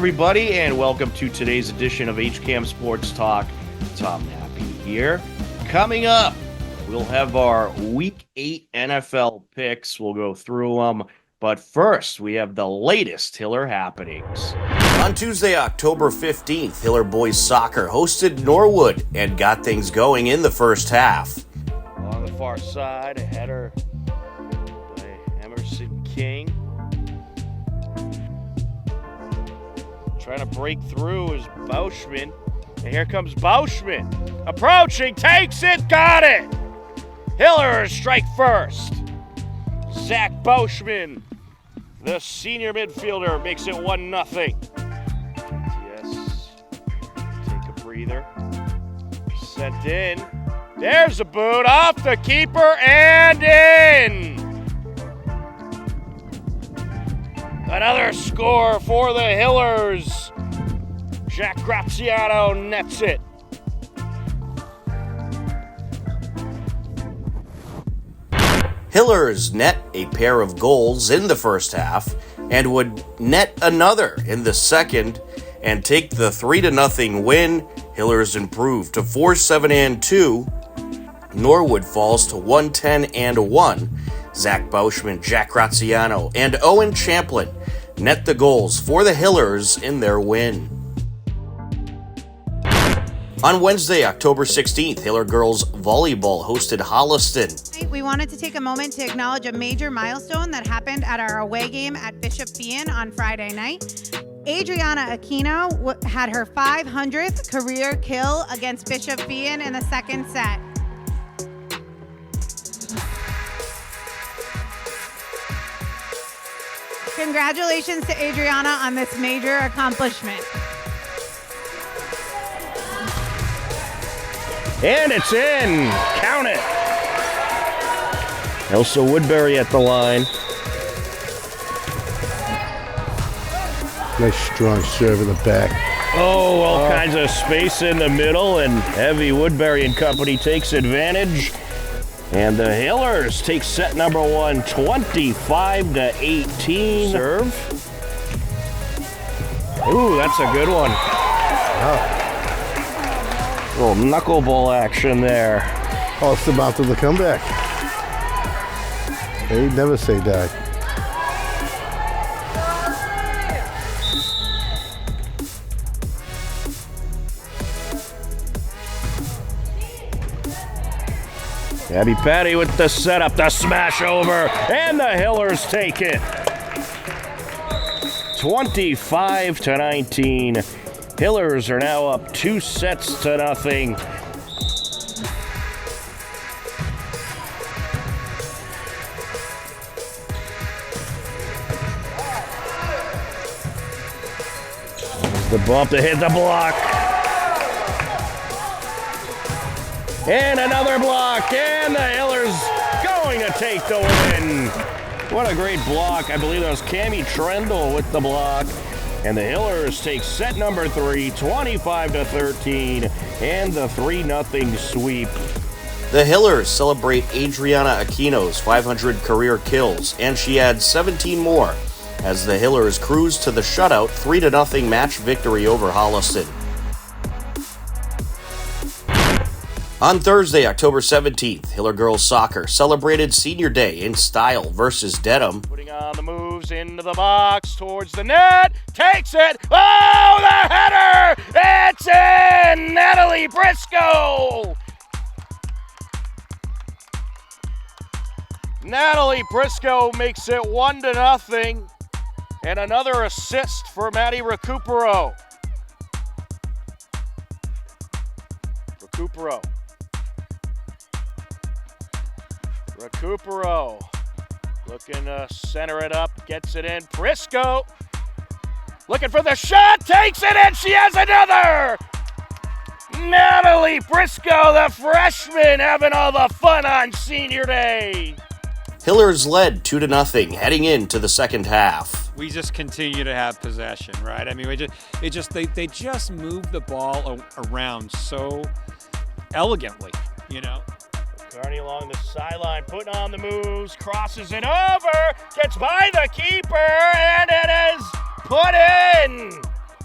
everybody, and welcome to today's edition of HCAM Sports Talk. Tom Nappy here. Coming up, we'll have our Week 8 NFL picks. We'll go through them. But first, we have the latest Hiller happenings. On Tuesday, October 15th, Hiller Boys Soccer hosted Norwood and got things going in the first half. On the far side, a header by Emerson King. Trying to break through is Bauschman. And here comes Bauschman. Approaching, takes it, got it! Hiller strike first. Zach Bauschman, the senior midfielder, makes it 1-0. Yes, take a breather. Sent in. There's a boot off the keeper and in! Another score for the Hillers. Jack Graziano nets it. Hillers net a pair of goals in the first half and would net another in the second and take the 3-0 win. Hillers improved to 4-7-2. Norwood falls to 1-10-1. Zach Bauschman, Jack Graziano, and Owen Champlin net the goals for the Hillers in their win. On Wednesday, October 16th, Hiller Girls Volleyball hosted Holliston. We wanted to take a moment to acknowledge a major milestone that happened at our away game at Bishop Feehan on Friday night. Adriana Aquino had her 500th career kill against Bishop Feehan in the second set. Congratulations to Adriana on this major accomplishment. And it's in. Count it. Elsa Woodbury at the line. Nice strong serve in the back. Oh, all kinds of space in the middle, and Heavy Woodbury and company takes advantage. And the Hillers take set number 1, 25-18. Serve. Ooh, that's a good one. Wow. Little knuckleball action there. Oh, it's the mouth of the comeback. They never say die. Abby Patty with the setup, the smash over, and the Hillers take it. 25-19. Hillers are now up 2-0. The bump to hit the block. And another block, and the Hillers going to take the win. What a great block. I believe that was Cammie Trendle with the block. And the Hillers take set number 3, 25-13, and the 3-0 sweep. The Hillers celebrate Adriana Aquino's 500 career kills, and she adds 17 more as the Hillers cruise to the shutout 3-0 match victory over Holliston. On Thursday, October 17th, Hiller Girls Soccer celebrated Senior Day in style versus Dedham. Putting on the moves into the box, towards the net, takes it, oh, the header! It's in! Natalie Briscoe! Natalie Briscoe makes it 1-0, and another assist for Maddie Recupero. Recupero looking to center it up, gets it in. Briscoe looking for the shot, takes it, and she has another! Natalie Briscoe, the freshman, having all the fun on Senior Day. Hillers led 2-0 heading into the second half. We just continue to have possession, right? I mean, they just move the ball around so elegantly, you know. Carney along the sideline, putting on the moves, crosses it over, gets by the keeper, and it is put in.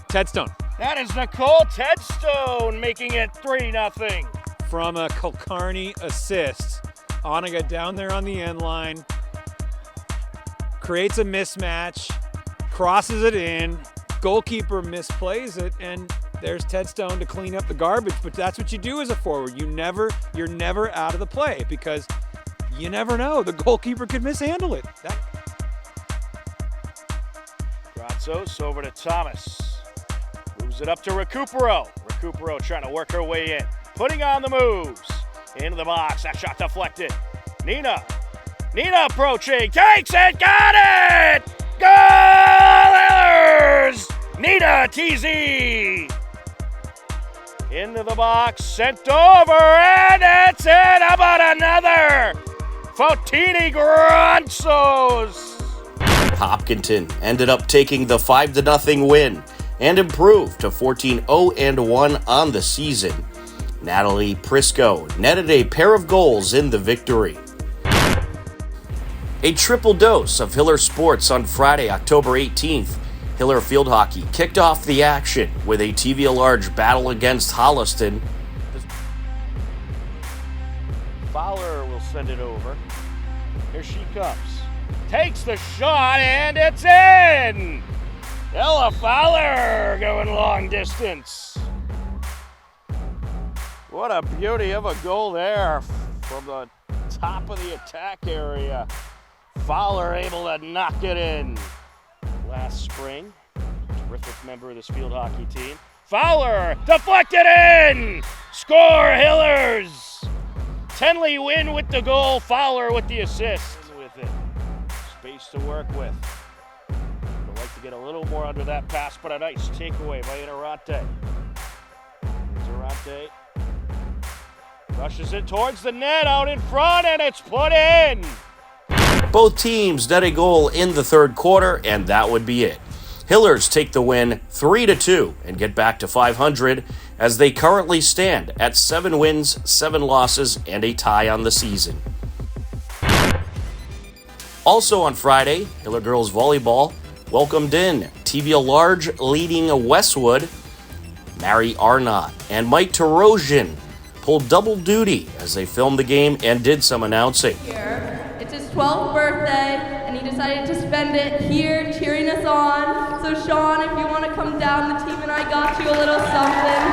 Tedstone. That is Nicole Tedstone making it 3-0. From a Kulkarni assist. Oniga down there on the end line. Creates a mismatch. Crosses it in. Goalkeeper misplays it, and there's Tedstone to clean up the garbage. But that's what you do as a forward. You're never out of the play because you never know. The goalkeeper could mishandle it. Grazos over to Thomas. Moves it up to Recupero. Recupero trying to work her way in. Putting on the moves. Into the box. That shot deflected. Nina approaching. Takes it. Got it! Goal! Hillers! Nina TZ. Into the box. Sent over. And it's in. How about another? Fautini Grazos. Hopkinton ended up taking the 5-0 win and improved to 14-0-1 on the season. Natalie Prisco netted a pair of goals in the victory. A triple dose of Hiller Sports on Friday, October 18th. Hiller Field Hockey kicked off the action with a TVL Large battle against Holliston. Fowler will send it over. Here she comes. Takes the shot, and it's in! Ella Fowler going long distance. What a beauty of a goal there from the top of the attack area. Fowler able to knock it in. Last spring, terrific member of this field hockey team. Fowler deflected in! Score, Hillers! Tenley win with the goal, Fowler with the assist. With it. Space to work with. Would like to get a little more under that pass, but a nice takeaway by Interante. Interante rushes it towards the net out in front, and it's put in. Both teams net a goal in the third quarter, and that would be it. Hillers take the win 3-2 and get back to 500 as they currently stand at 7 wins, 7 losses, and a tie on the season. Also on Friday, Hiller Girls Volleyball welcomed in TVL Large leading Westwood. Mary Arnott and Mike Tarosian pulled double duty as they filmed the game and did some announcing. It's his 12th birthday, and he decided to spend it here cheering us on. So Sean, if you want to come down, the team and I got you a little something.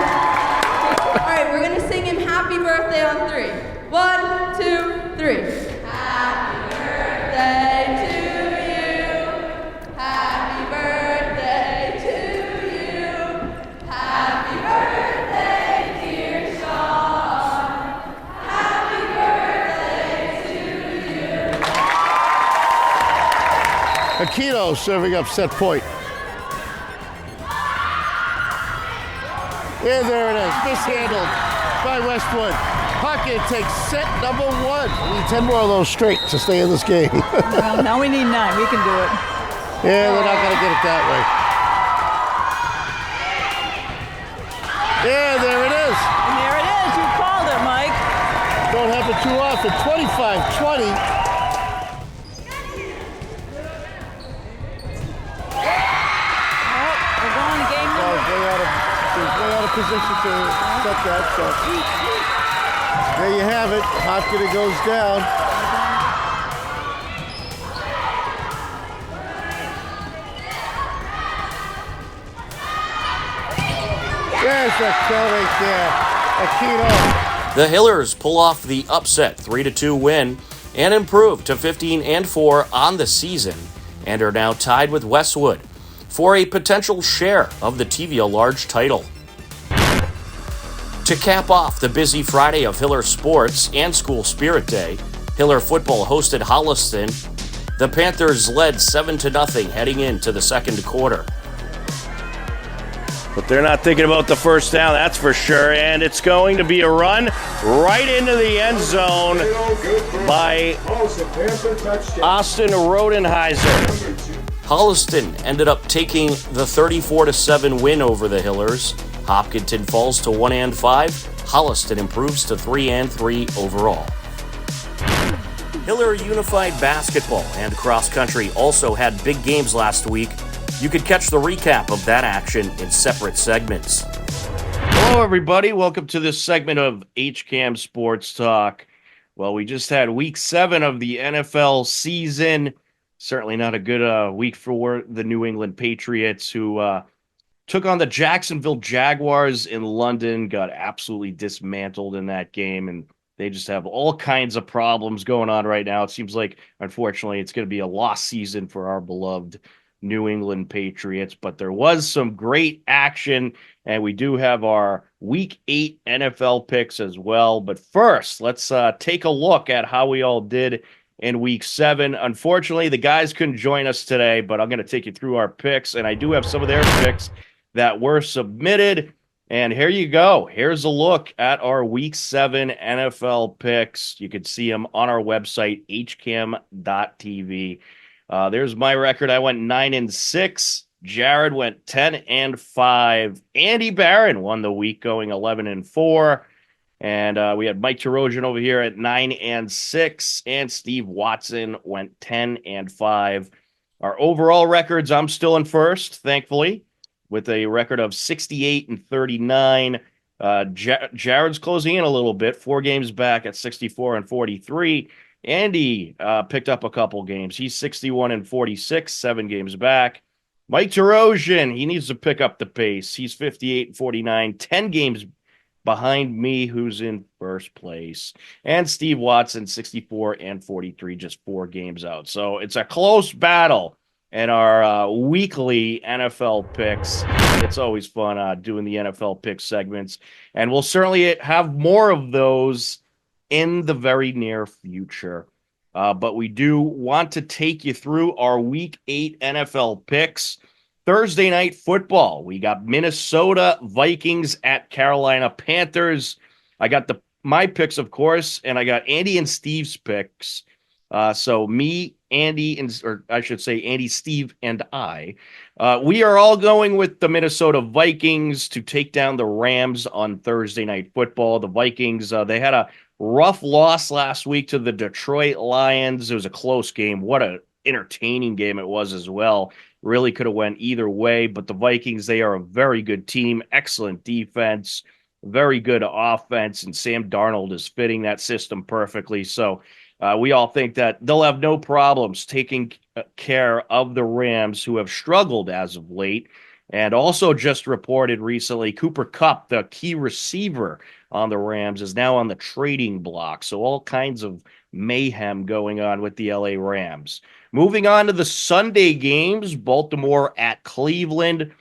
All right, we're going to sing him happy birthday on 3. 1, 2, 3. Happy birthday to you. Happy birthday to you. Happy birthday, dear Sean. Happy birthday to you. Aquino serving up set point. And there it is, mishandled by Westwood. Puckett takes set number 1. We need 10 more of those straight to stay in this game. Well, now we need 9. We can do it. Yeah, they're not going to get it that way. Yeah, there it is. And there it is. You called it, Mike. Don't happen too often. 25-20. We're going to game number. Way out of position to set that. So there you have it. Hopkins goes down. There's the kill right there. Aquino. The Hillers pull off the upset 3-2 win and improve to 15-4 on the season and are now tied with Westwood for a potential share of the TVL Large title. To cap off the busy Friday of Hiller Sports and School Spirit Day, Hiller football hosted Holliston. The Panthers led 7-0 heading into the second quarter. But they're not thinking about the first down, that's for sure. And it's going to be a run right into the end zone by Austin Rodenheiser. Holliston ended up taking the 34-7 win over the Hillers. Hopkinton falls to 1-5. Holliston improves to 3-3 overall. Hiller Unified Basketball and Cross Country also had big games last week. You could catch the recap of that action in separate segments. Hello, everybody. Welcome to this segment of HCAM Sports Talk. Well, we just had week 7 of the NFL season. Certainly not a good week for the New England Patriots, who took on the Jacksonville Jaguars in London, got absolutely dismantled in that game, and they just have all kinds of problems going on right now. It seems like, unfortunately, it's going to be a lost season for our beloved New England Patriots, but there was some great action, and we do have our Week 8 NFL picks as well. But first, let's take a look at how we all did in Week 7. Unfortunately, the guys couldn't join us today, but I'm going to take you through our picks, and I do have some of their picks that were submitted. And here you go. Here's a look at our Week 7 NFL picks. You can see them on our website, hcam.tv. There's my record. I went 9-6. Jared went 10-5. Andy Barron won the week, going 11-4. And we had Mike Terosian over here at 9-6, and Steve Watson went 10-5. Our overall records, I'm still in first, thankfully, with a record of 68-39. Jared's closing in a little bit, 4 games back at 64-43. Andy picked up a couple games. He's 61-46, 7 games back. Mike Terosian, he needs to pick up the pace. He's 58-49, 10 games behind me, who's in first place. And Steve Watson, 64-43, just 4 games out. So it's a close battle in our weekly NFL picks. It's always fun doing the NFL pick segments. And we'll certainly have more of those in the very near future. But we do want to take you through our Week 8 NFL picks. Thursday night football. We got Minnesota Vikings at Carolina Panthers. I got my picks, of course, and I got Andy and Steve's picks. So me, Andy, or I should say Andy, Steve, and I, we are all going with the Minnesota Vikings to take down the Rams on Thursday night football. The Vikings, they had a rough loss last week to the Detroit Lions. It was a close game. What an entertaining game it was as well. Really could have went either way, but the Vikings, they are a very good team, excellent defense, very good offense, and Sam Darnold is fitting that system perfectly. So we all think that they'll have no problems taking care of the Rams, who have struggled as of late. And also just reported recently, Cooper Kupp, the key receiver on the Rams, is now on the trading block. So all kinds of mayhem going on with the LA Rams. Moving on to the Sunday games, Baltimore at Cleveland.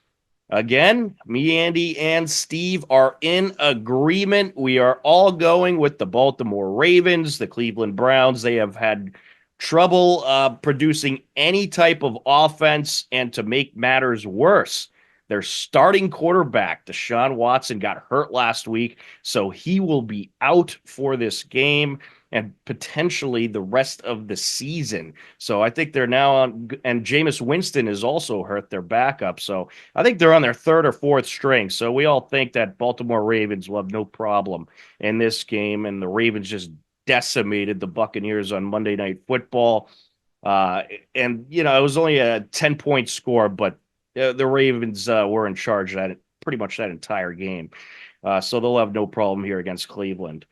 Again, me, Andy, and Steve are in agreement. We are all going with the Baltimore Ravens. The Cleveland Browns, they have had trouble producing any type of offense, and to make matters worse, their starting quarterback, Deshaun Watson, got hurt last week, so he will be out for this game and potentially the rest of the season. So I think they're now on, and Jameis Winston is also hurt, their backup. So I think they're on their 3rd or 4th string. So we all think that Baltimore Ravens will have no problem in this game, and the Ravens just decimated the Buccaneers on Monday Night Football. And, you know, it was only a 10-point score, but the Ravens were in charge that pretty much that entire game. So they'll have no problem here against Cleveland.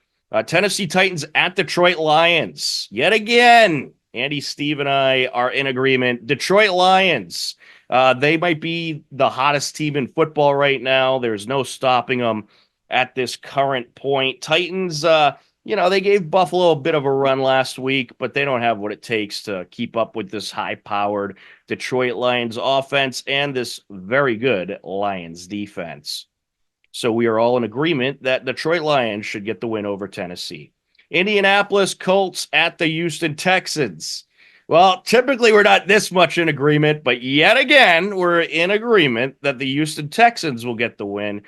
Tennessee Titans at Detroit Lions. Yet again, Andy, Steve, and I are in agreement. Detroit Lions, they might be the hottest team in football right now. There's no stopping them at this current point. Titans, you know, they gave Buffalo a bit of a run last week, but they don't have what it takes to keep up with this high-powered Detroit Lions offense and this very good Lions defense. So we are all in agreement that Detroit Lions should get the win over Tennessee. Indianapolis Colts at the Houston Texans. Well, typically we're not this much in agreement, but yet again, we're in agreement that the Houston Texans will get the win.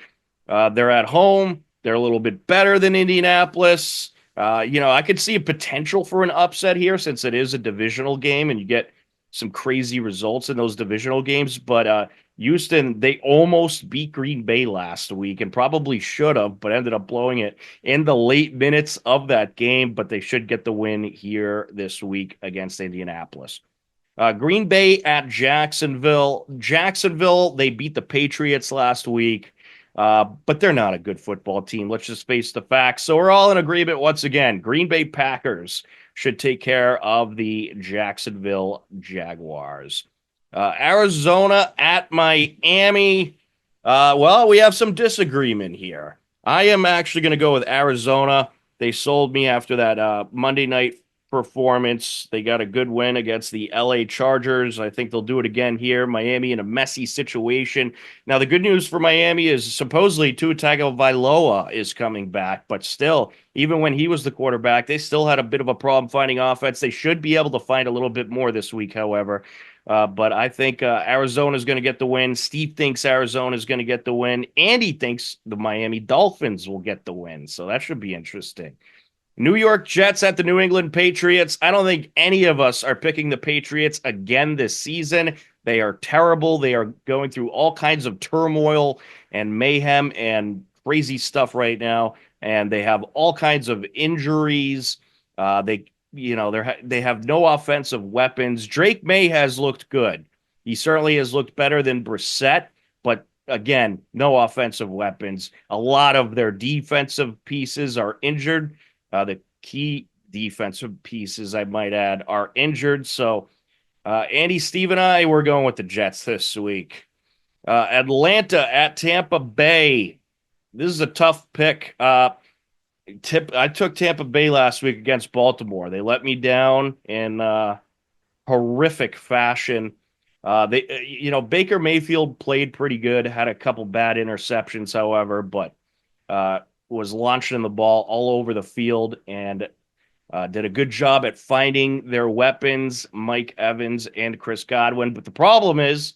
They're at home. They're a little bit better than Indianapolis. You know, I could see a potential for an upset here since it is a divisional game and you get some crazy results in those divisional games. But Houston, they almost beat Green Bay last week and probably should have, but ended up blowing it in the late minutes of that game. But they should get the win here this week against Indianapolis. Green Bay at Jacksonville. Jacksonville, they beat the Patriots last week, but they're not a good football team. Let's just face the facts. So we're all in agreement once again. Green Bay Packers should take care of the Jacksonville Jaguars. Arizona at Miami. Well, we have some disagreement here. I am actually going to go with Arizona. They sold me after that Monday night performance. They got a good win against the LA Chargers. I think they'll do it again here. Miami in a messy situation. Now, the good news for Miami is supposedly Tua Tagovailoa is coming back, but still, even when he was the quarterback, they still had a bit of a problem finding offense. They should be able to find a little bit more this week, however. But I think Arizona is going to get the win. Steve thinks Arizona is going to get the win. Andy thinks the Miami Dolphins will get the win. So that should be interesting. New York Jets at the New England Patriots. I don't think any of us are picking the Patriots again this season. They are terrible. They are going through all kinds of turmoil and mayhem and crazy stuff right now. And they have all kinds of injuries. They have no offensive weapons. Drake May has looked good. He certainly has looked better than Brissett, but again, no offensive weapons. A lot of their defensive pieces are injured. The key defensive pieces, I might add, are injured. So, Andy, Steve, and I, we're going with the Jets this week. Atlanta at Tampa Bay. This is a tough pick. I took Tampa Bay last week against Baltimore. They let me down in horrific fashion. Baker Mayfield played pretty good, had a couple bad interceptions, however, but was launching the ball all over the field and did a good job at finding their weapons, Mike Evans and Chris Godwin. But the problem is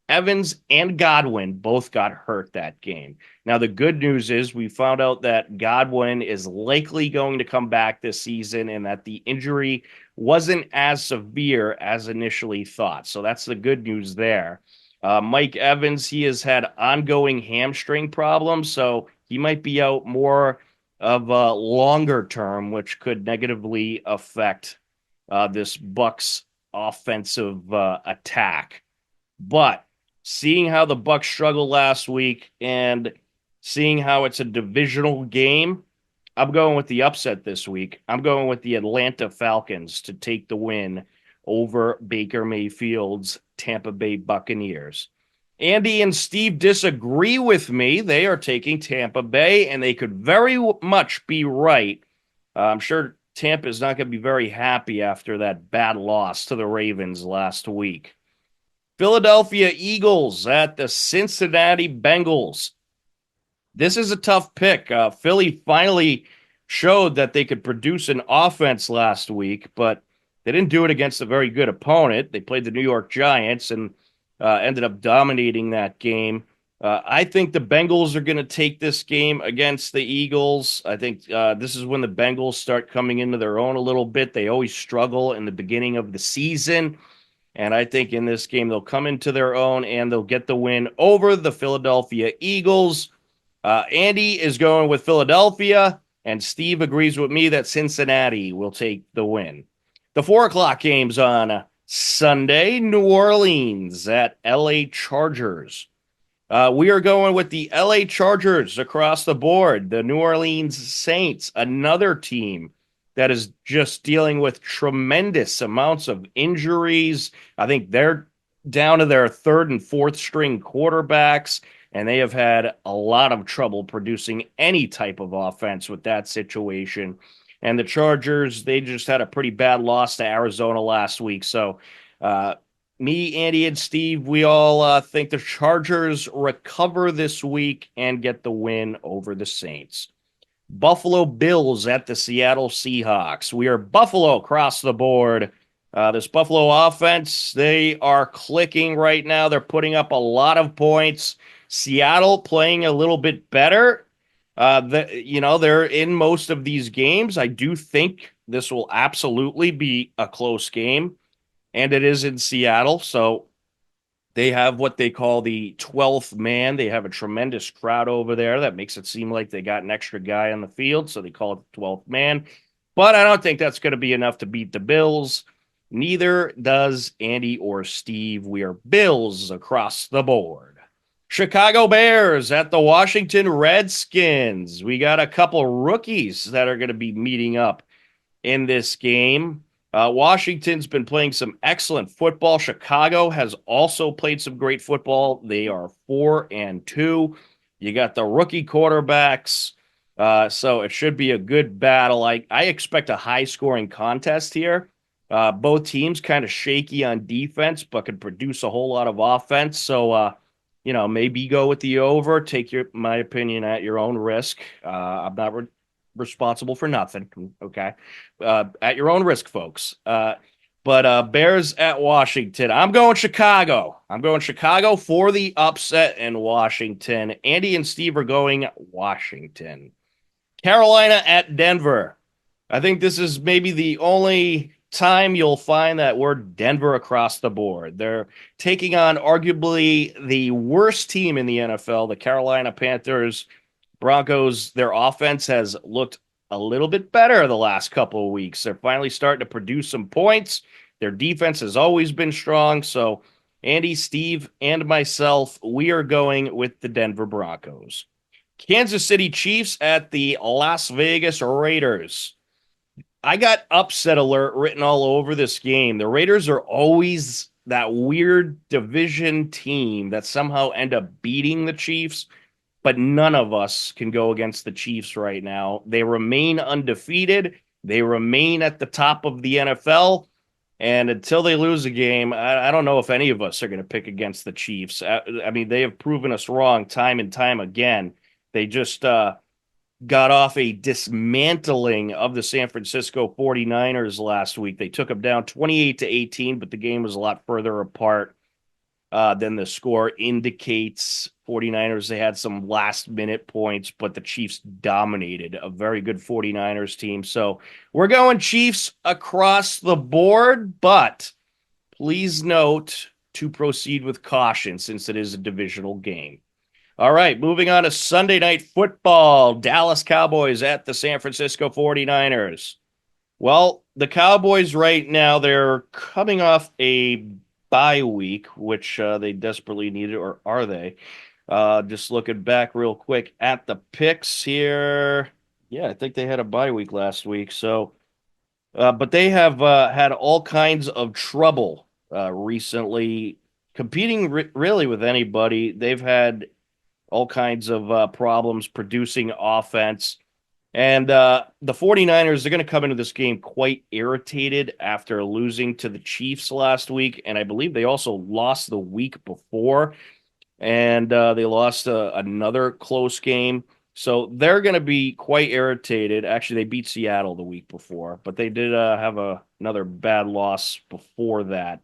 Evans and Godwin both got hurt that game. Now, the good news is we found out that Godwin is likely going to come back this season and that the injury wasn't as severe as initially thought. So that's the good news there. Mike Evans, he has had ongoing hamstring problems, so he might be out more of a longer term, which could negatively affect this Bucs offensive attack. But seeing how the Bucs struggled last week and seeing how it's a divisional game, I'm going with the upset this week. I'm going with the Atlanta Falcons to take the win over Baker Mayfield's Tampa Bay Buccaneers. Andy and Steve disagree with me. They are taking Tampa Bay, and they could very much be right. I'm sure Tampa is not going to be very happy after that bad loss to the Ravens last week. Philadelphia Eagles at the Cincinnati Bengals. This is a tough pick. Philly finally showed that they could produce an offense last week, but they didn't do it against a very good opponent. They played the New York Giants and ended up dominating that game. I think the Bengals are going to take this game against the Eagles. I think this is when the Bengals start coming into their own a little bit. They always struggle in the beginning of the season. And I think in this game, they'll come into their own and they'll get the win over the Philadelphia Eagles. Andy is going with Philadelphia, and Steve agrees with me that Cincinnati will take the win. The 4 o'clock games on Sunday, New Orleans at LA Chargers. We are going with the LA Chargers across the board. The New Orleans Saints, another team that is just dealing with tremendous amounts of injuries. I think they're down to their 3rd and 4th string quarterbacks, and they have had a lot of trouble producing any type of offense with that situation. And the Chargers, they just had a pretty bad loss to Arizona last week. So me, Andy, and Steve, we all think the Chargers recover this week and get the win over the Saints. Buffalo Bills at the Seattle Seahawks. We are Buffalo across the board. This Buffalo offense, they are clicking right now. They're putting up a lot of points. Seattle playing a little bit better. They're in most of these games. I do think this will absolutely be a close game, and it is in Seattle. So they have what they call the 12th man. They have a tremendous crowd over there. That makes it seem like they got an extra guy on the field, so they call it the 12th man. But I don't think that's going to be enough to beat the Bills. Neither does Andy or Steve. We are Bills across the board. Chicago Bears at the Washington Redskins. We got a couple rookies that are going to be meeting up in this game. Washington's been playing some excellent football. Chicago has also played some great football. They are 4-2. You got the rookie quarterbacks. So it should be a good battle. I expect a high-scoring contest here. Both teams kind of shaky on defense, but can produce a whole lot of offense. So, maybe go with the over. Take my opinion at your own risk. I'm not responsible for nothing. Okay. At your own risk, folks. But Bears at Washington. I'm going Chicago. I'm going Chicago for the upset in Washington. Andy and Steve are going Washington. Carolina at Denver. I think this is maybe the only time you'll find that word Denver across the board. They're taking on arguably the worst team in the NFL, the Carolina Panthers. Broncos, their offense has looked a little bit better the last couple of weeks. They're finally starting to produce some points. Their defense has always been strong. So Andy, Steve, and myself, we are going with the Denver Broncos. Kansas City Chiefs at the Las Vegas Raiders. I got upset alert written all over this game. The Raiders are always that weird division team that somehow end up beating the Chiefs, but none of us can go against the Chiefs right now. They remain undefeated. They remain at the top of the NFL. And until they lose a game, I don't know if any of us are going to pick against the Chiefs. I mean, they have proven us wrong time and time again. They just got off a dismantling of the San Francisco 49ers last week. They took them down 28-18, but the game was a lot further apart than the score indicates. 49ers, they had some last-minute points, but the Chiefs dominated a very good 49ers team. So we're going Chiefs across the board, but please note to proceed with caution since it is a divisional game. All right, moving on to Sunday Night Football. Dallas Cowboys at the San Francisco 49ers. Well, the Cowboys right now, they're coming off a bye week, which they desperately needed, or are they? Just looking back real quick at the picks here. Yeah, I think they had a bye week last week. So, but they have had all kinds of trouble recently competing really with anybody. They've had all kinds of problems producing offense. And the 49ers, they're going to come into this game quite irritated after losing to the Chiefs last week. And I believe they also lost the week before. And they lost another close game. So they're going to be quite irritated. Actually, they beat Seattle the week before. But they did have another bad loss before that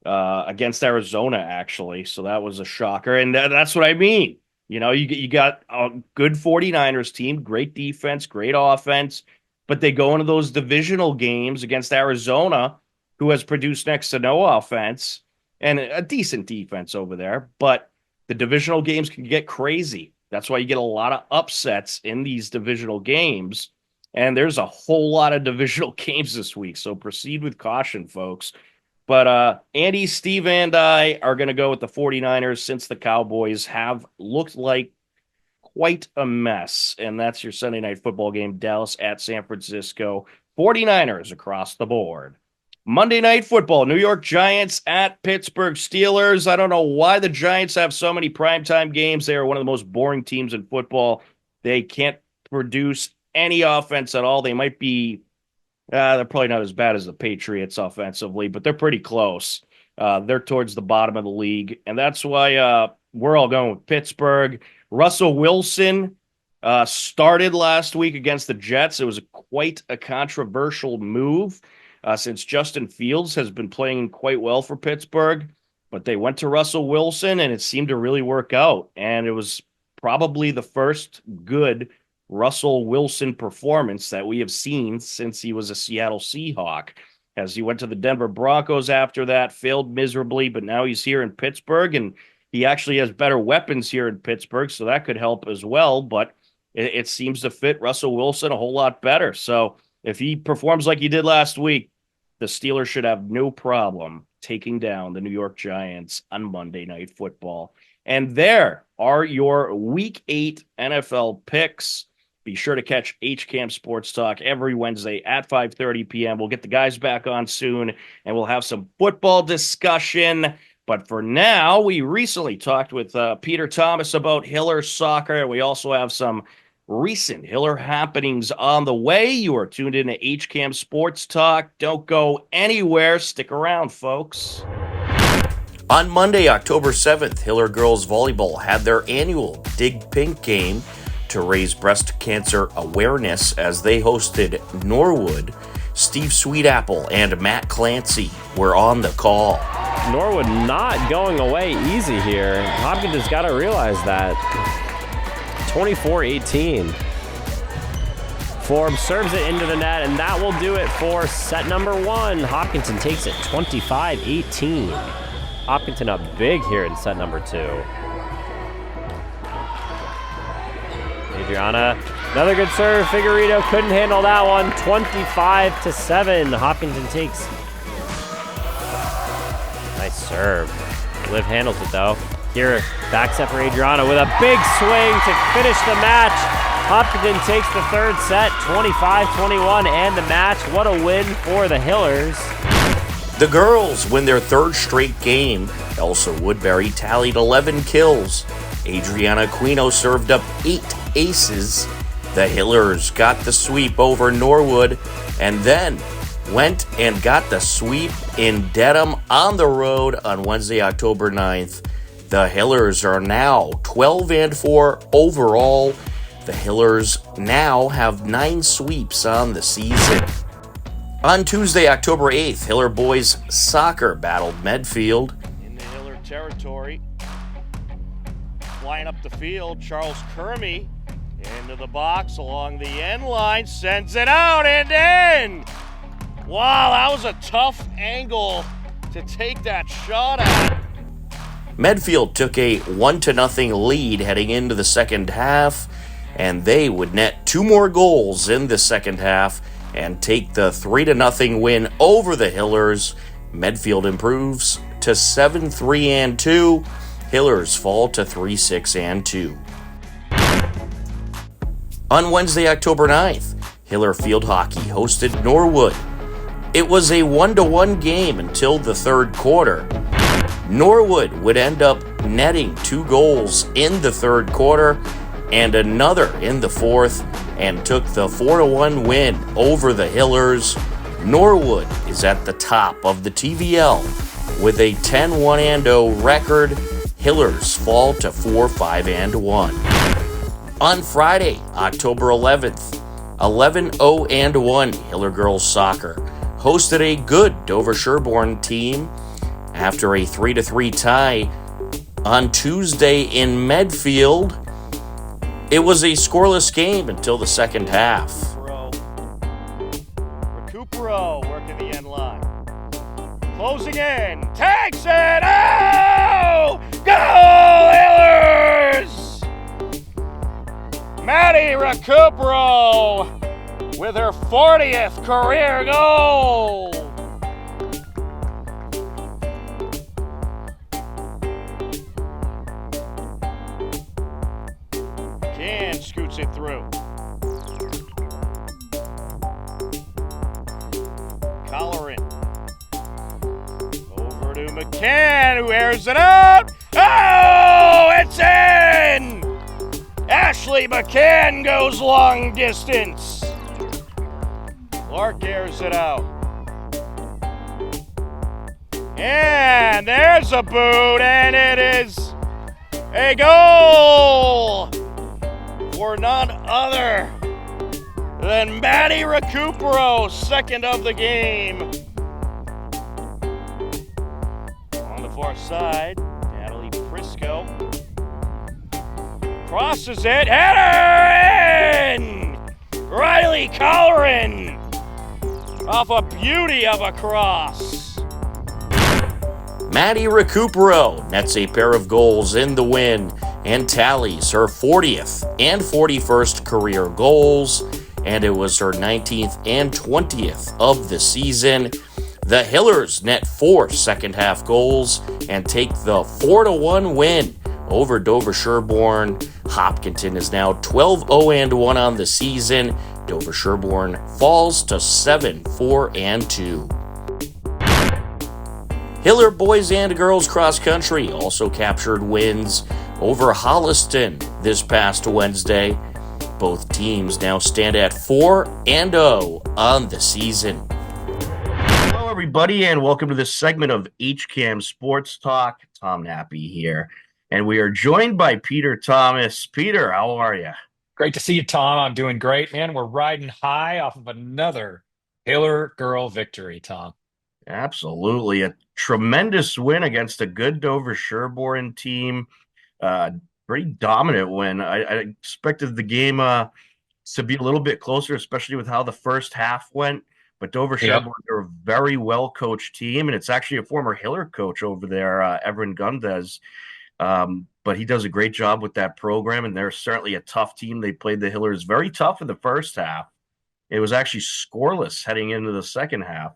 against Arizona, actually. So that was a shocker. And that's what I mean. You got a good 49ers team, great defense, great offense, but they go into those divisional games against Arizona, who has produced next to no offense and a decent defense over there. But the divisional games can get crazy. That's why you get a lot of upsets in these divisional games. And there's a whole lot of divisional games this week. So proceed with caution, folks. But Andy, Steve, and I are going to go with the 49ers since the Cowboys have looked like quite a mess. And that's your Sunday Night Football game, Dallas at San Francisco. 49ers across the board. Monday Night Football, New York Giants at Pittsburgh Steelers. I don't know why the Giants have so many primetime games. They are one of the most boring teams in football. They can't produce any offense at all. They might be they're probably not as bad as the Patriots offensively, but they're pretty close. They're towards the bottom of the league, and that's why we're all going with Pittsburgh. Russell Wilson started last week against the Jets. It was quite a controversial move since Justin Fields has been playing quite well for Pittsburgh, but they went to Russell Wilson, and it seemed to really work out, and it was probably the first good Russell Wilson performance that we have seen since he was a Seattle Seahawk, as he went to the Denver Broncos after that, failed miserably, but now he's here in Pittsburgh, and he actually has better weapons here in Pittsburgh, so that could help as well, but it seems to fit Russell Wilson a whole lot better. So if he performs like he did last week, the Steelers should have no problem taking down the New York Giants on Monday Night Football. And there are your Week 8 NFL picks. Be sure to catch HCAM Sports Talk every Wednesday at 5:30 p.m. We'll get the guys back on soon, and we'll have some football discussion. But for now, we recently talked with Peter Thomas about Hiller soccer. We also have some recent Hiller happenings on the way. You are tuned in to HCAM Sports Talk. Don't go anywhere. Stick around, folks. On Monday, October 7th, Hiller Girls Volleyball had their annual Dig Pink game to raise breast cancer awareness as they hosted Norwood. Steve Sweetapple and Matt Clancy were on the call. Norwood not going away easy here. Hopkins has got to realize that. 24-18. Forbes serves it into the net, and that will do it for set number 1. Hopkinton takes it 25-18. Hopkinton up big here in set number 2. Adriana, another good serve. Figueredo couldn't handle that one. 25-7. Hopkinton takes. Nice serve. Liv handles it though. Here, back set for Adriana with a big swing to finish the match. Hopkinton takes the third set, 25-21, and the match. What a win for the Hillers. The girls win their third straight game. Elsa Woodbury tallied 11 kills. Adriana Aquino served up 8 aces. The Hillers got the sweep over Norwood and then went and got the sweep in Dedham on the road on Wednesday, October 9th. The Hillers are now 12-4 overall. The Hillers now have 9 sweeps on the season. On Tuesday, October 8th, Hiller boys soccer battled Medfield. In the Hiller territory, flying up the field, Charles Kermy into the box along the end line, sends it out and in. Wow, that was a tough angle to take that shot at. Medfield took a 1-0 lead heading into the second half, and they would net 2 more goals in the second half and take the 3-0 win over the Hillers. Medfield improves to 7-3-2. Hillers fall to 3-6-2. On Wednesday, October 9th, Hiller Field Hockey hosted Norwood. It was a 1-1 game until the third quarter. Norwood would end up netting 2 goals in the third quarter and another in the fourth, and took the 4-1 win over the Hillers. Norwood is at the top of the TVL with a 10-1-0 record. Hillers fall to 4-5-1. On Friday, October 11th, 11-0-1 Hiller Girls Soccer hosted a good Dover Sherborne team after a 3-3 tie on Tuesday in Medfield. It was a scoreless game until the second half. Recupero working the end line. Closing in. Takes it. Oh! Goal, Hillers! Maddie Recupero with her 40th career goal. Scoots it through. Colleran. Over to McCann, who airs it out. Oh, it's in! Ashley McCann goes long distance. Clark airs it out. And there's a boot, and it is a goal for none other than Maddie Recupero, second of the game. On the far side, Natalie Prisco crosses it, header in! Riley Colleran off a beauty of a cross. Maddie Recupero nets a pair of goals in the win and tallies her 40th and 41st career goals, and it was her 19th and 20th of the season. The Hillers net 4 second half goals and take the 4-1 win over Dover Sherborne. Hopkinton is now 12-0-1 on the season. Dover Sherborne falls to 7-4-2. Hiller boys and girls cross country also captured wins over Holliston this past Wednesday. Both teams now stand at 4-0 on the season. Hello, everybody, and welcome to this segment of HCAM Sports Talk. Tom Nappy here, and we are joined by Peter Thomas. Peter, how are you? Great to see you, Tom. I'm doing great, man. We're riding high off of another Hiller girl victory, Tom. Absolutely. A tremendous win against a good Dover Sherborne team. Pretty dominant win. I expected the game to be a little bit closer, especially with how the first half went. But Dover Sherborne are a very well-coached team, and it's actually a former Hiller coach over there, Everin Gundez. But he does a great job with that program, and they're certainly a tough team. They played the Hillers very tough in the first half. It was actually scoreless heading into the second half.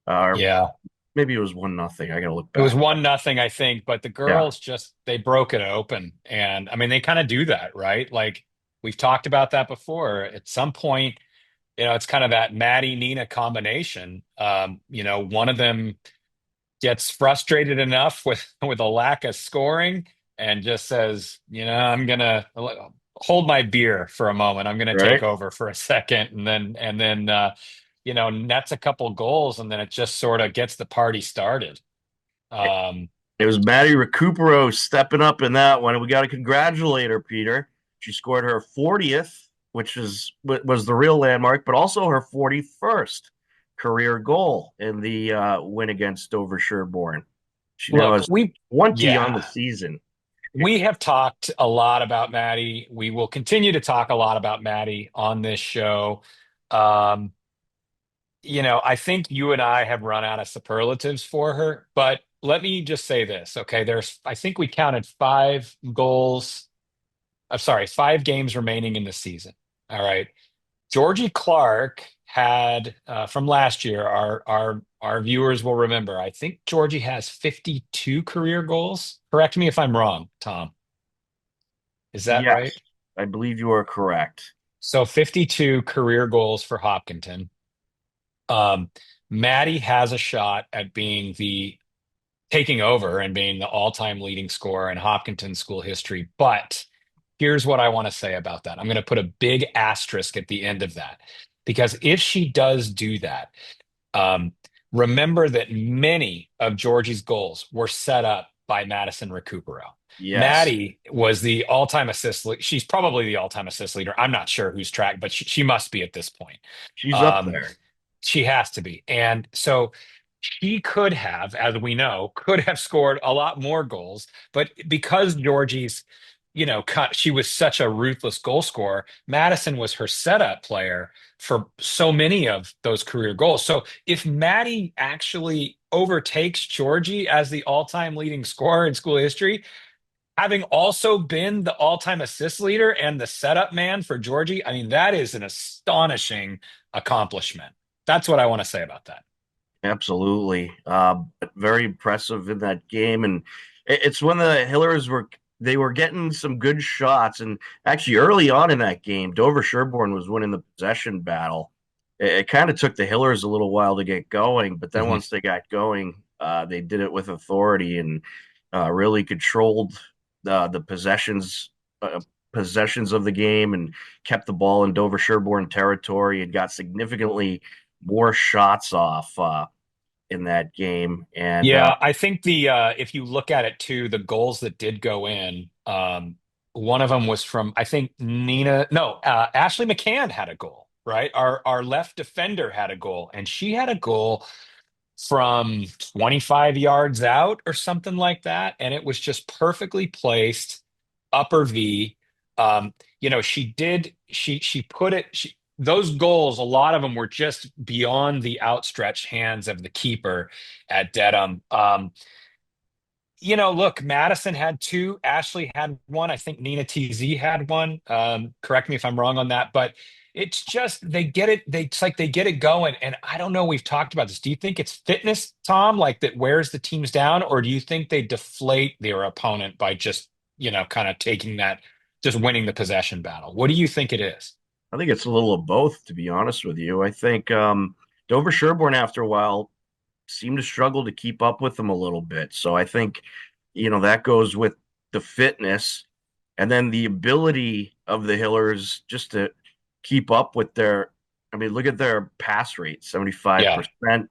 Maybe it was 1-0. I got to look back. It was 1-0, I think, but the girls they broke it open. And I mean, they kind of do that, right? Like we've talked about that before. At some point, it's kind of that Maddie Nina combination. One of them gets frustrated enough with a lack of scoring and just says, I'm gonna hold my beer for a moment. I'm gonna take over for a second, and then nets a couple goals, and then it just sort of gets the party started. It was Maddie Recupero stepping up in that one, and we got to congratulate her, Peter. She scored her 40th, which was the real landmark, but also her 41st career goal in the win against Dover Sherborne. She now has 20 on the season. We have talked a lot about Maddie. We will continue to talk a lot about Maddie on this show. I think you and I have run out of superlatives for her, but let me just say this, okay? I think we counted 5 games remaining in the season. All right. Georgie Clark had from last year, our viewers will remember, I think Georgie has 52 career goals. Correct me if I'm wrong, Tom. Is that right? I believe you are correct. So 52 career goals for Hopkinton. Maddie has a shot at taking over and being the all-time leading scorer in Hopkinton school history. But here's what I want to say about that. I'm going to put a big asterisk at the end of that, because if she does do that, remember that many of Georgie's goals were set up by Madison Recupero. Yes. Maddie was the all-time assist leader. She's probably the all-time assist leader. I'm not sure who's tracked, but she must be at this point. She's up there. She has to be. And so she could have, as we know, scored a lot more goals. But because Georgie's, she was such a ruthless goal scorer, Madison was her setup player for so many of those career goals. So if Maddie actually overtakes Georgie as the all-time leading scorer in school history, having also been the all-time assist leader and the setup man for Georgie, I mean, that is an astonishing accomplishment. That's what I want to say about that. Absolutely. Very impressive in that game. And it's when the Hillers were getting some good shots. And actually early on in that game, Dover Sherborne was winning the possession battle. It kind of took the Hillers a little while to get going, but then once they got going, they did it with authority and really controlled the possessions of the game and kept the ball in Dover Sherborne territory and got significantly more shots off in that game. And I think if you look at it too, the goals that did go in, one of them was from, I think Ashley McCann had a goal, right? Our left defender had a goal, and she had a goal from 25 yards out or something like that, and it was just perfectly placed upper V. Those goals, a lot of them were just beyond the outstretched hands of the keeper at Dedham. Look, Madison had two, Ashley had one. I think Nina TZ had one. Correct me if I'm wrong on that, but it's just they get it. It's like they get it going. And I don't know. We've talked about this. Do you think it's fitness, Tom, like that wears the teams down, or do you think they deflate their opponent by just kind of taking that, just winning the possession battle? What do you think it is? I think it's a little of both, to be honest with you. I think Dover Sherborne, after a while, seemed to struggle to keep up with them a little bit. So I think, that goes with the fitness and then the ability of the Hillers just to keep up with I mean, look at their pass rate, 75%.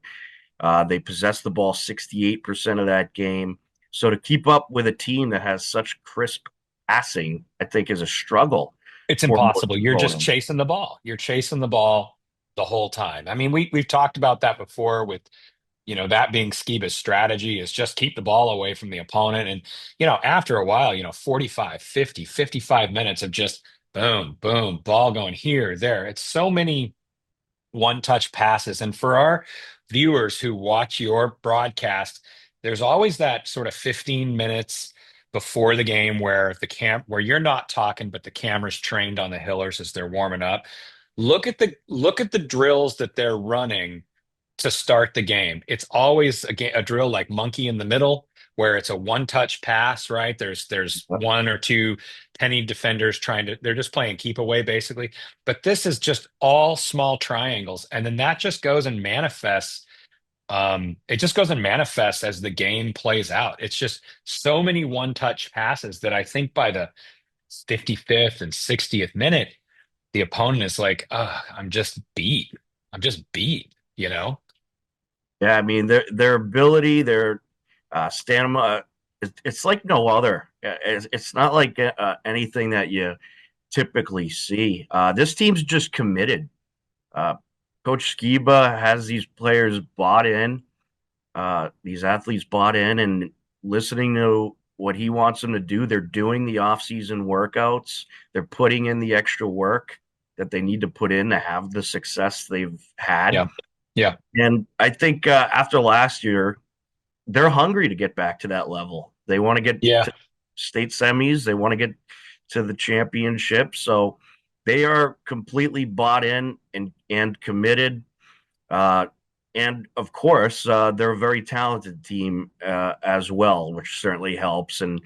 They possess the ball 68% of that game. So to keep up with a team that has such crisp passing, I think is a struggle. It's For most impossible. You're just opponents. chasing the ball. You're chasing the ball the whole time. I mean, we've talked about that before with that being Skiba's strategy is just keep the ball away from the opponent. And, after a while, 45, 50, 55 minutes of just boom, boom, ball going here, there. It's so many one-touch passes. And for our viewers who watch your broadcast, there's always that sort of 15 minutes before the game where where you're not talking, but the camera's trained on the Hillers as they're warming up. Look at the drills that they're running to start the game. It's always a drill like monkey in the middle, where it's a one-touch pass, right? There's one or two penny defenders they're just playing keep away basically. But this is just all small triangles, and then that just goes and manifests. It just goes and manifests as the game plays out. It's just so many one-touch passes that I think by the 55th and 60th minute, the opponent is like, I'm just beat. I'm just beat, Yeah, I mean their ability, their stamina, it's like no other. It's not like anything that you typically see. This team's just committed. Uh, Coach Skiba has these players bought in, these athletes bought in, and listening to what he wants them to do. They're doing the off-season workouts. They're putting in the extra work that they need to put in to have the success they've had. Yeah. Yeah. And I think after last year, they're hungry to get back to that level. They want to get Yeah. to state semis. They want to get to the championship. So they are completely bought in and committed. And of course, they're a very talented team as well, which certainly helps. And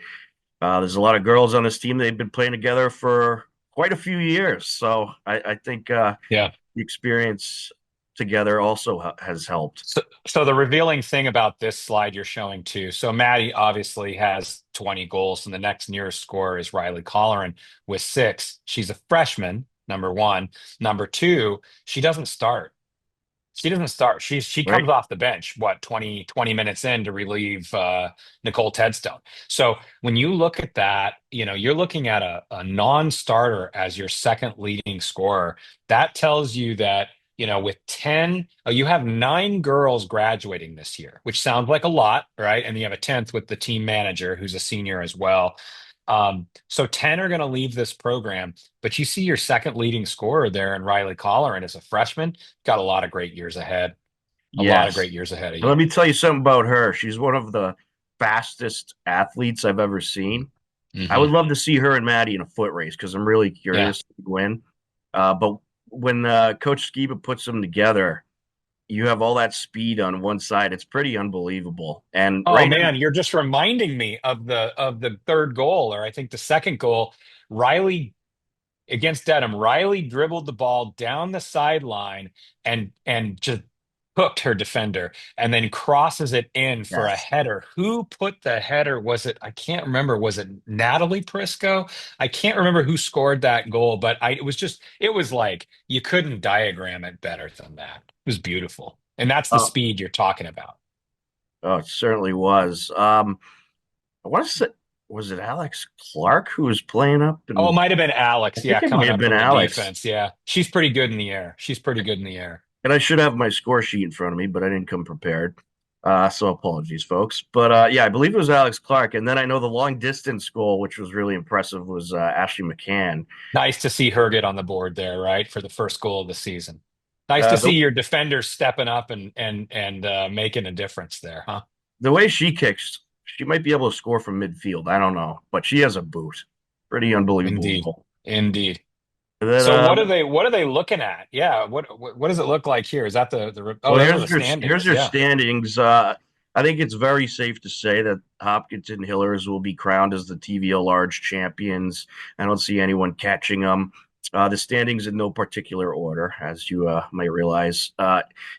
there's a lot of girls on this team. They've been playing together for quite a few years. So I think the experience together also has helped. So the revealing thing about this slide you're showing too. So Maddie obviously has 20 goals, and the next nearest scorer is Riley Colleran with 6. She's a freshman, number one. Number two, she doesn't start. She doesn't start. She Right. comes off the bench, 20 minutes in to relieve Nicole Tedstone. So when you look at that, you're looking at a non-starter as your second leading scorer. That tells you that, with 10, you have 9 girls graduating this year, which sounds like a lot, right? And you have a 10th with the team manager, who's a senior as well. So 10 are going to leave this program, but you see your second leading scorer there in Riley Colleran as a freshman, got a lot of great years ahead. A lot of great years ahead of you. Let me tell you something about her. She's one of the fastest athletes I've ever seen. Mm-hmm. I would love to see her and Maddie in a foot race because I'm really curious to win. But when Coach Skiba puts them together, you have all that speed on one side. It's pretty unbelievable. And man, you're just reminding me of the third goal, or I think the second goal. Riley against Dedham, Riley dribbled the ball down the sideline and just hooked her defender, and then crosses it in for a header. Who put the header? I can't remember. Was it Natalie Prisco? I can't remember who scored that goal, but it was like you couldn't diagram it better than that. It was beautiful. And that's the speed you're talking about. Oh, it certainly was. I want to say, was it Alex Clark who was playing up? It might have been Alex. I think it might have been Alex. Defense. Yeah, she's pretty good in the air. And I should have my score sheet in front of me, but I didn't come prepared. So apologies, folks. But I believe it was Alex Clark. And then I know the long distance goal, which was really impressive, was Ashley McCann. Nice to see her get on the board there, right, for the first goal of the season. Nice to see your defenders stepping up and making a difference there, huh? The way she kicks, She might be able to score from midfield. I don't know, but she has a boot. Pretty unbelievable Indeed. goal. Indeed. And then, So what are they looking at? Yeah, what does it look like here? Is that well, those are the here's standings. your Yeah. standings. I think it's very safe to say that Hopkinton Hillers will be crowned as the TVL large champions. I don't see anyone catching them. The standings in no particular order, as you might realize.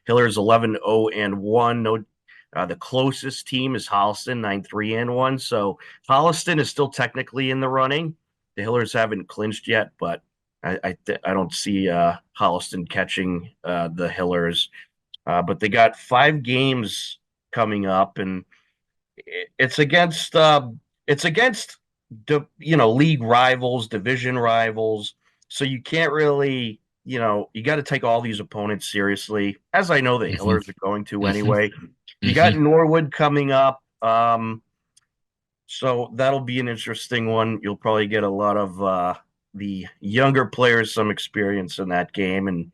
Hillers 11-0-1. No, the closest team is Holliston 9-3-1. So Holliston is still technically in the running. The Hillers haven't clinched yet, but I don't see Holliston catching the Hillers. But they got 5 games coming up, and it's against league rivals, division rivals. So you can't really, you got to take all these opponents seriously, as I know the Hmm. Hillers are going to Hmm. anyway. You Hmm. got Norwood coming up. So that'll be an interesting one. You'll probably get a lot of the younger players some experience in that game and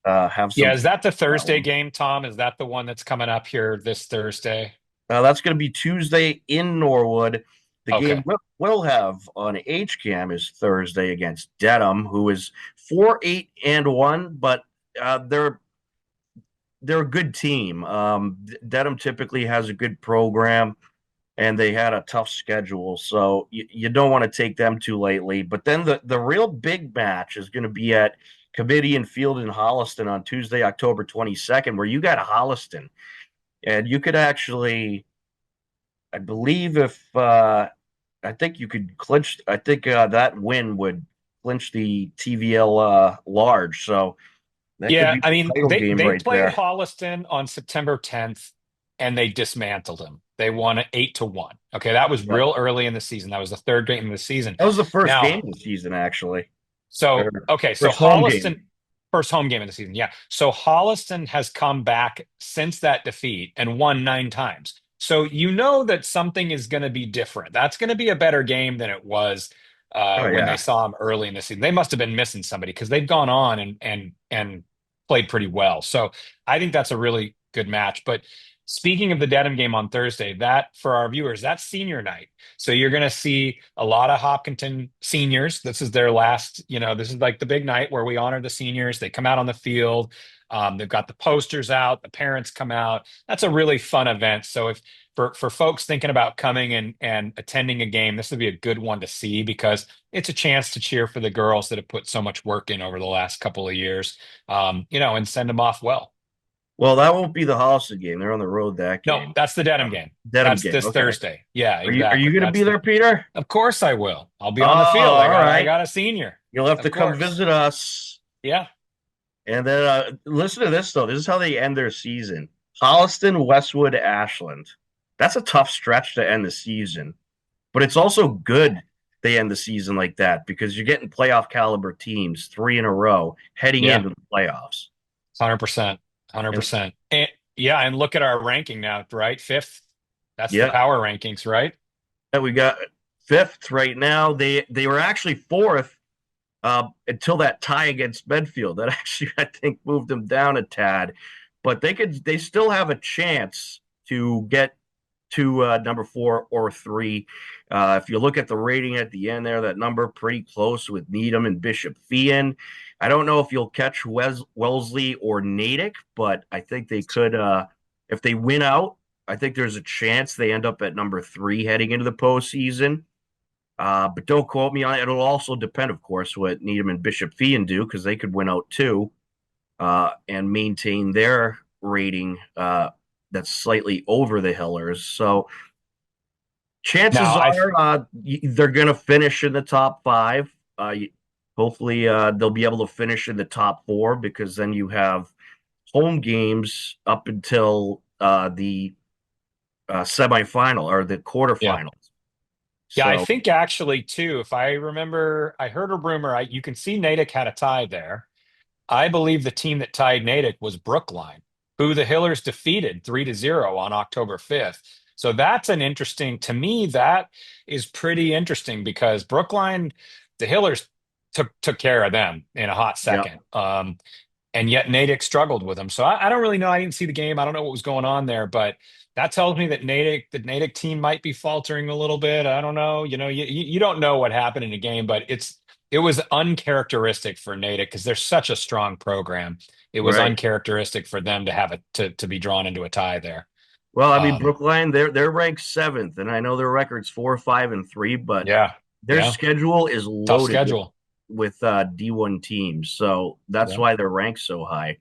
have Yeah, some. is that the Thursday game, Tom? Is that the one that's coming up here this Thursday? That's going to be Tuesday in Norwood. The game Okay. we'll have on HCAM is Thursday against Dedham, who is 4-8-1, but they're a good team. Dedham typically has a good program, and they had a tough schedule, so you don't want to take them too lightly. But then the real big match is going to be at Committee and Field in Holliston on Tuesday, October 22nd, where you got Holliston. And you could actually, I believe, if I think you could clinch. I think that win would clinch the TVL large. So that could Yeah, be I the mean, title game they right played there. Holliston on September 10th and they dismantled them. They won it 8-1. Okay, that was Yep. real early in the season. That was the third game of the season. That was the first game Now, of the season, actually. so Or okay, so first home game. Holliston first home game of the season. Yeah. So Holliston has come back since that defeat and won 9 times. So you know that something is going to be different. That's going to be a better game than it was Oh when they yeah. saw him early in the season. They must have been missing somebody because they've gone on and played pretty well. So I think that's a really good match. But speaking of the Dedham game on Thursday, that for our viewers, that's senior night. So you're going to see a lot of Hopkinton seniors. This is their last, this is like the big night where we honor the seniors. They come out on the field. They've got the posters out. The parents come out. That's a really fun event. So if for folks thinking about coming and attending a game, this would be a good one to see because it's a chance to cheer for the girls that have put so much work in over the last couple of years, and send them off well. Well, that won't be the Holliston game. They're on the road that No, game. that's the Dedham game. Dedham That's game. this Okay. Thursday. Yeah, Are you exactly. going to be there, Peter? Of course I will. I'll be Oh, on the field. all I right. got a senior. You'll have Of to come course. visit us. Yeah. And then listen to this, though. This is how they end their season. Holliston, Westwood, Ashland. That's a tough stretch to end the season. But it's also good they end the season like that because you're getting playoff caliber teams 3 in a row heading Yeah. into the playoffs. 100%. 100%. And yeah, and look at our ranking now, right? 5th. That's Yeah. the power rankings, right? And we got 5th right now. They were actually 4th until that tie against Medfield. That actually, I think, moved them down a tad. But they still have a chance to get to number 4 or 3. If you look at the rating at the end there, that number pretty close with Needham and Bishop Feehan. I don't know if you'll catch Wellesley or Natick, but I think they could. If they win out, I think there's a chance they end up at number 3 heading into the postseason. But don't quote me on it. It'll also depend, of course, what Needham and Bishop Feehan do because they could win out too and maintain their rating that's slightly over the Hillers. So chances are they're going to finish in the top 5. Hopefully, they'll be able to finish in the top 4 because then you have home games up until the semifinal or the quarterfinals. Yeah, I So, think actually too, if I remember, I heard a rumor. You can see Natick had a tie there. I believe the team that tied Natick was Brookline, who the Hillers defeated 3-0 on October 5th. So that's to me, that is pretty interesting because Brookline, the Hillers took care of them in a hot second. And yet Natick struggled with them. So I don't really know. I didn't see the game. I don't know what was going on there, but that tells me that Natick team might be faltering a little bit. I don't know. You don't know what happened in a game, but it was uncharacteristic for Natick because they're such a strong program. It was Right. uncharacteristic for them to have to be drawn into a tie there. Well, I mean, Um, Brookline, they're ranked seventh, and I know their record's 4-5-3, but yeah, their yeah, schedule is tough loaded schedule. with D1 teams, so that's Yeah. why they're ranked so high.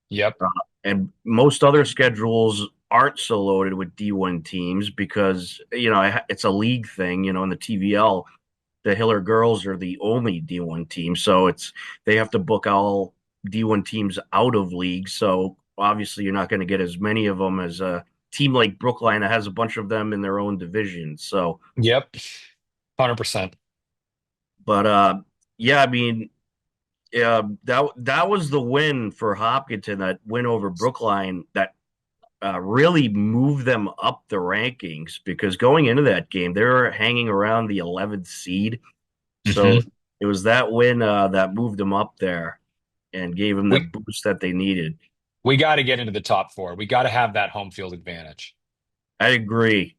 Yep. And most other schedules aren't so loaded with D1 teams because it's a league thing. In the TVL, the Hiller girls are the only D1 team, so they have to book all D1 teams out of league. So obviously, you're not going to get as many of them as a team like Brookline that has a bunch of them in their own division. So, Yep. 100%. but yeah, I mean, that was the win for Hopkinton, that win over Brookline that really moved them up the rankings, because going into that game, they were hanging around the 11th seed. So Hmm. it was that win that moved them up there and gave them the We boost that they needed. we got to get into the top four. We got to have that home field advantage. I agree.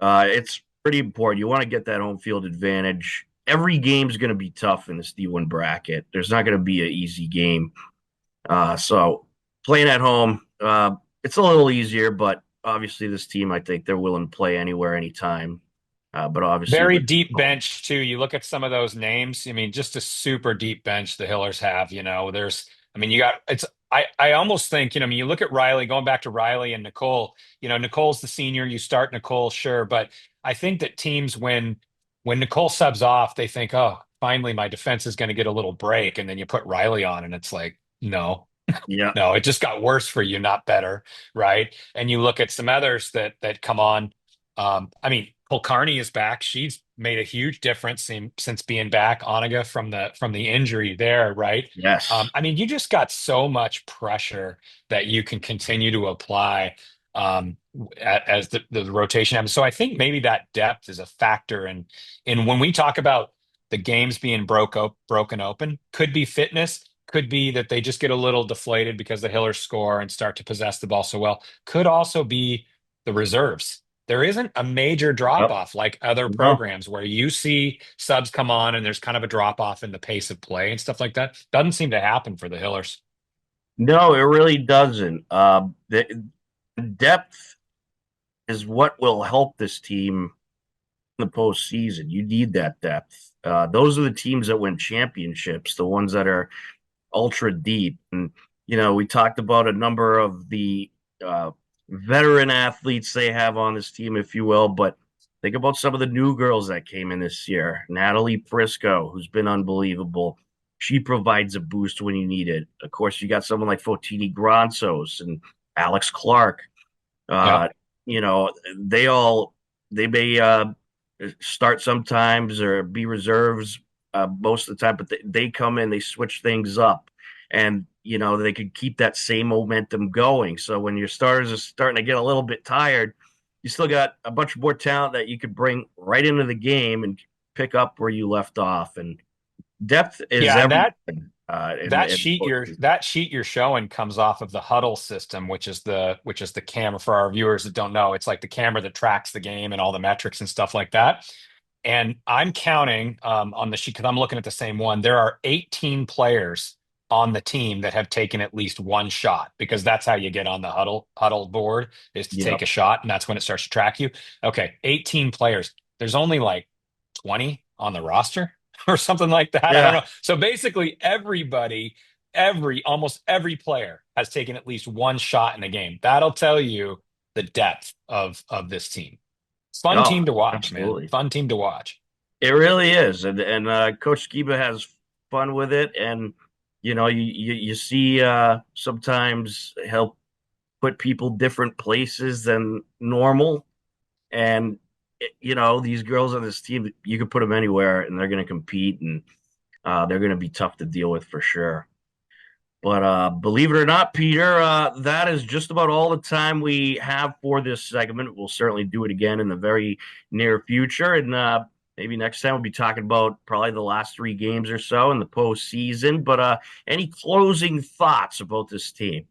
It's pretty important. You want to get that home field advantage. Every game's going to be tough in this D1 bracket. There's not going to be an easy game. So playing at home, it's a little easier, but obviously this team, I think they're willing to play anywhere, anytime. But obviously, Very with deep bench too. You look at some of those names. I mean, just a super deep bench the Hillers have. I mean, you got it's. I almost think, I mean, you look at Riley, going back to Riley and Nicole. Nicole's the senior. You start Nicole, sure, but I think that teams, when Nicole subs off, they think, oh, finally my defense is going to get a little break, and then you put Riley on, and it's like, no, yeah, no, it just got worse for you, not better, right? And you look at some others that come on. I mean, Polcarney is back. She's made a huge difference since being back. Oniga from the injury there, right? yes, I mean, you just got so much pressure that you can continue to apply as the rotation happens. So I think maybe that depth is a factor, in when we talk about the games being broken open, could be fitness. Could be that they just get a little deflated because the Hillers score and start to possess the ball so well. Could also be the reserves. There isn't a major drop yep, off like other no, programs where you see subs come on and there's kind of a drop off in the pace of play and stuff like that. Doesn't seem to happen for the Hillers. no, it really doesn't. The depth is what will help this team in the postseason. You need that depth. Those are the teams that win championships, the ones that are ultra deep. And, we talked about a number of the veteran athletes they have on this team, if you will, but think about some of the new girls that came in this year. Natalie Prisco, who's been unbelievable. She provides a boost when you need it. Of course, you got someone like Fotini Gransos and Alex Clark. Yeah. Uh, you know, they may start sometimes or be reserves most of the time, but they come in, they switch things up, and they could keep that same momentum going. So when your starters are starting to get a little bit tired, you still got a bunch more talent that you could bring right into the game and pick up where you left off. And depth is Yeah, and everything. that sheet you're showing comes off of the Huddle system, which is the camera for our viewers that don't know. It's like the camera that tracks the game and all the metrics and stuff like that. And I'm counting on the sheet because I'm looking at the same one. There are 18 players on the team that have taken at least one shot, because that's how you get on the huddle board, is to Yeah, take a shot, and that's when it starts to track you. Okay, 18 players. There's only like 20 on the roster or something like that. I don't yeah. know. So basically everybody, almost every player has taken at least one shot in a game. That'll tell you the depth of this team. Fun Oh, team to watch, man. absolutely. Fun team to watch. It really is, and Coach Skiba has fun with it, and you see sometimes he'll put people different places than normal, and these girls on this team, you can put them anywhere, and they're going to compete, and they're going to be tough to deal with for sure. But believe it or not, Peter, that is just about all the time we have for this segment. We'll certainly do it again in the very near future. And maybe next time we'll be talking about probably the last 3 games or so in the postseason. But any closing thoughts about this team?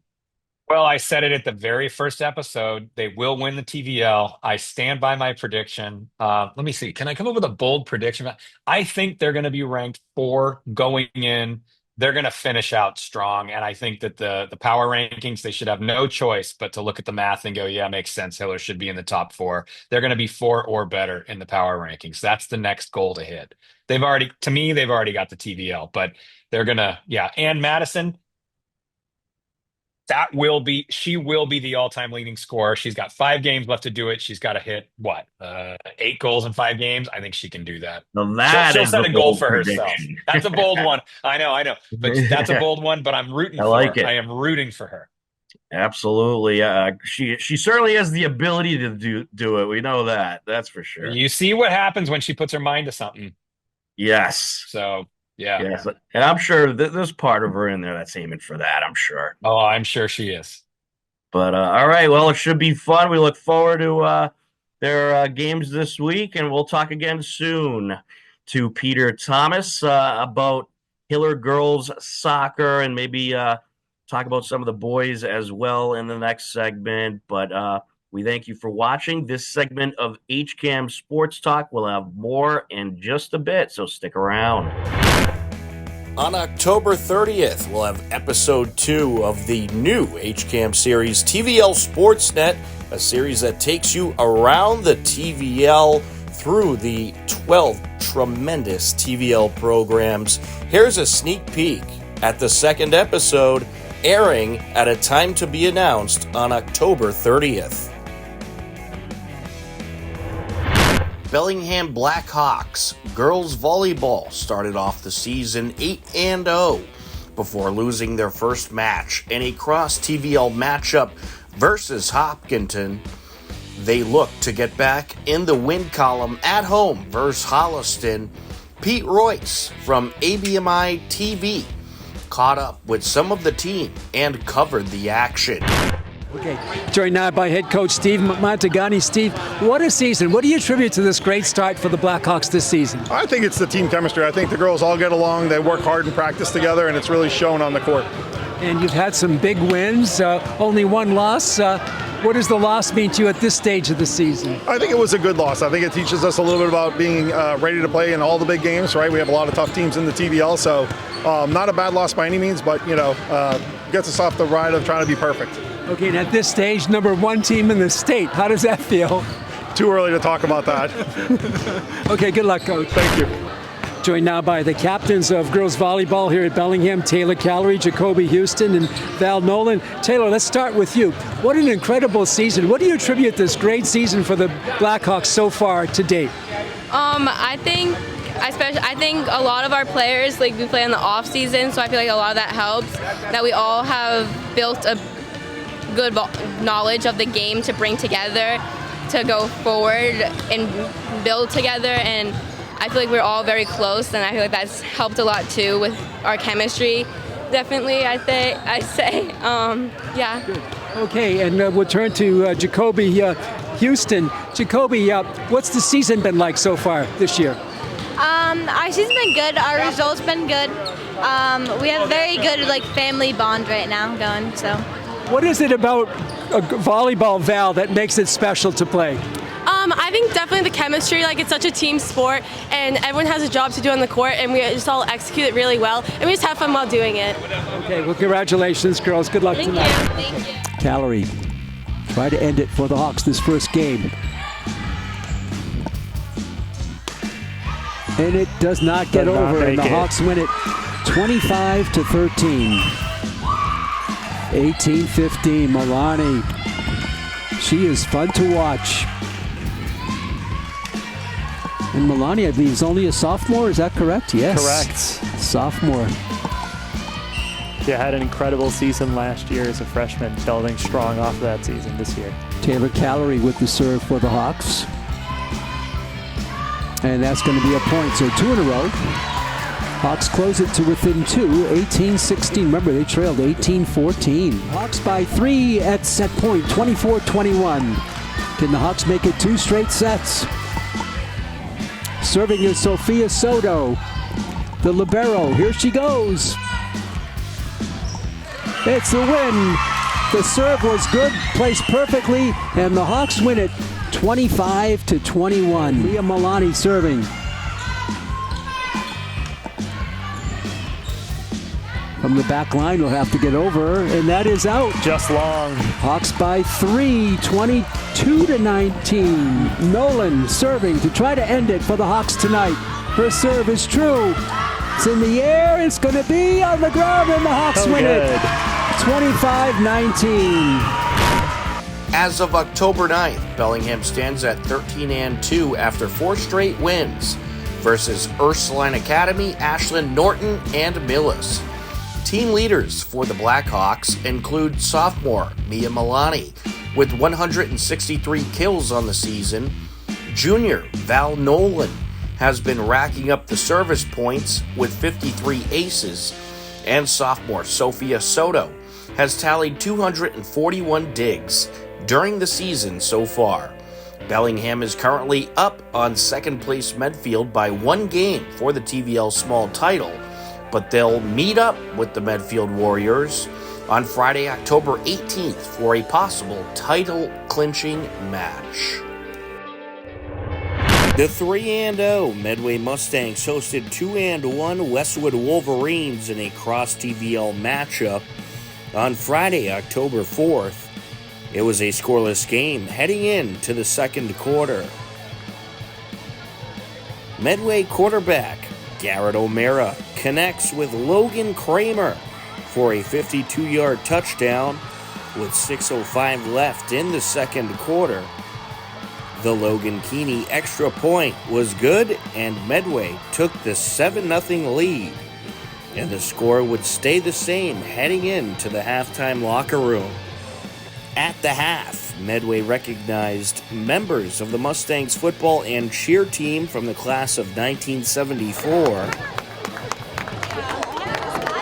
Well, I said it at the very first episode. They will win the TVL. I stand by my prediction. Let me see. Can I come up with a bold prediction? I think they're going to be ranked 4 going in. They're going to finish out strong. And I think that the power rankings, they should have no choice but to look at the math and go, yeah, makes sense. Hiller should be in the top 4. They're going to be 4 or better in the power rankings. That's the next goal to hit. They've already got the TVL, but they're going to, yeah. And Madison, she will be the all-time leading scorer. She's got 5 games left to do it. She's got to hit 8 goals in 5 games. I think she can do that. Now that She'll is set a a goal bold for prediction. herself. That's a bold one. I know. But that's a bold one, but I'm rooting for like her. it. I am rooting for her. Absolutely. She certainly has the ability to do it. We know that. That's for sure. You see what happens when she puts her mind to something. Yes. So, yeah. Yes. And I'm sure there's part of her in there that's aiming for that, I'm sure. Oh, I'm sure she is. But all right, well, it should be fun. We look forward to their games this week, and we'll talk again soon to Peter Thomas about Hiller girls soccer and maybe talk about some of the boys as well in the next segment. But we thank you for watching this segment of HCAM Sports Talk. We'll have more in just a bit, so stick around. On October 30th, we'll have episode 2 of the new HCAM series, TVL Sports Net, a series that takes you around the TVL through the 12 tremendous TVL programs. Here's a sneak peek at the second episode, airing at a time to be announced on October 30th. Bellingham Blackhawks girls volleyball started off the season 8-0 before losing their first match in a cross-TVL matchup versus Hopkinton. They look to get back in the win column at home versus Holliston. Pete Royce from ABMI TV caught up with some of the team and covered the action. Okay, joined now by head coach Steve Montagani. Steve, what a season. What do you attribute to this great start for the Blackhawks this season? I think it's the team chemistry. I think the girls all get along. They work hard and practice together, and it's really shown on the court. And you've had some big wins, only one loss. What does the loss mean to you at this stage of the season? I think it was a good loss. I think it teaches us a little bit about being ready to play in all the big games, right? We have a lot of tough teams in the TVL, so not a bad loss by any means, but, gets us off the ride of trying to be perfect. Okay, and at this stage, number 1 team in the state. How does that feel? Too early to talk about that. Okay, good luck, Coach. Thank you. Joined now by the captains of girls volleyball here at Bellingham, Taylor Callery, Jacoby Houston, and Val Nolan. Taylor, let's start with you. What an incredible season. What do you attribute this great season for the Blackhawks so far to date? I think a lot of our players, we play in the off season, so I feel like a lot of that helps. That we all have built a good knowledge of the game to bring together, to go forward and build together, and I feel like we're all very close, and I feel like that's helped a lot too with our chemistry. Definitely, I say, yeah. Good. Okay, and we'll turn to Jacoby Houston. Jacoby, what's the season been like so far this year? Our season's been good. Our results been good. We have a very good family bond right now going. So. What is it about volleyball, Val, that makes it special to play? I think definitely the chemistry. It's such a team sport, and everyone has a job to do on the court, and we just all execute it really well, and we just have fun while doing it. Okay, well, congratulations, girls. Good luck tonight. Thank you. Callery, try to end it for the Hawks this first game. And it does not get over, and the Hawks win it 25-13. 18-15, Milani. She is fun to watch. And Milani, I believe, is only a sophomore. Is that correct? Yes. Correct. Sophomore. Yeah, had an incredible season last year as a freshman, building strong off of that season this year. Taylor Callery with the serve for the Hawks. And that's going to be a point. So 2 in a row. Hawks close it to within 2, 18-16. Remember, they trailed 18-14. Hawks by 3 at set point, 24-21. Can the Hawks make it 2 straight sets? Serving is Sophia Soto, the libero. Here she goes. It's the win The serve was good, placed perfectly, and the Hawks win it 25-21. Mia Milani serving. From the back line, will have to get over, and that is out. Just long. Hawks by 3, 22-19. Nolan serving to try to end it for the Hawks tonight. Her serve is true. It's in the air. It's going to be on the ground, and the Hawks win it. 25-19. As of October 9th, Bellingham stands at 13-2 after 4 straight wins versus Ursuline Academy, Ashland Norton, and Millis. Team leaders for the Blackhawks include sophomore Mia Milani with 163 kills on the season. Junior Val Nolan has been racking up the service points with 53 aces, and sophomore Sophia Soto has tallied 241 digs during the season so far. Bellingham is currently up on second place Medfield by 1 game for the TVL small title, but they'll meet up with the Medfield Warriors on Friday, October 18th for a possible title-clinching match. The 3-0 Medway Mustangs hosted 2-1 Westwood Wolverines in a cross-TVL matchup on Friday, October 4th. It was a scoreless game heading into the second quarter. Medway quarterback Garrett O'Mara connects with Logan Kramer for a 52-yard touchdown with 6:05 left in the second quarter. The Logan Keeney extra point was good, and Medway took the 7-0 lead, and the score would stay the same heading into the halftime locker room. At the half, Medway recognized members of the Mustangs football and cheer team from the class of 1974.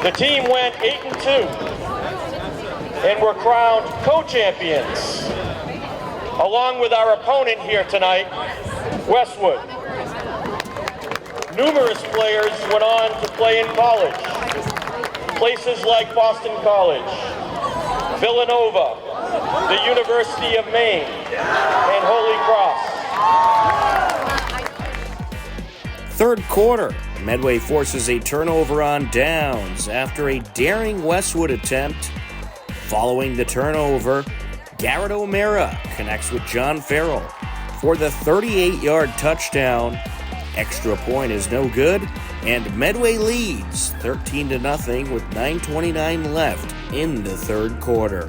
The team went 8-2 and were crowned co-champions, along with our opponent here tonight, Westwood. Numerous players went on to play in college, places like Boston College, Villanova, the University of Maine, and Holy Cross. Third quarter, Medway forces a turnover on downs after a daring Westwood attempt. Following the turnover, Garrett O'Mara connects with John Farrell for the 38-yard touchdown. Extra point is no good, and Medway leads 13-0 with 9:29 left in the third quarter.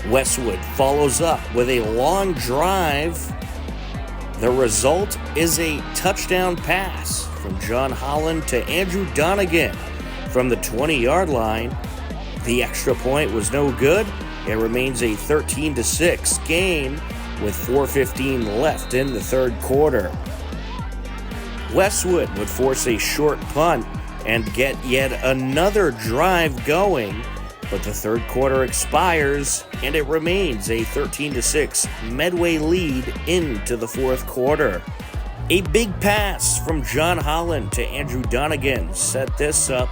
Westwood follows up with a long drive. The result is a touchdown pass from John Holland to Andrew Donegan from the 20-yard line. The extra point was no good. It remains a 13-6 game with 4:15 left in the third quarter. Westwood would force a short punt and get yet another drive going, but the third quarter expires and it remains a 13-6 Medway lead into the fourth quarter. A big pass from John Holland to Andrew Donegan set this up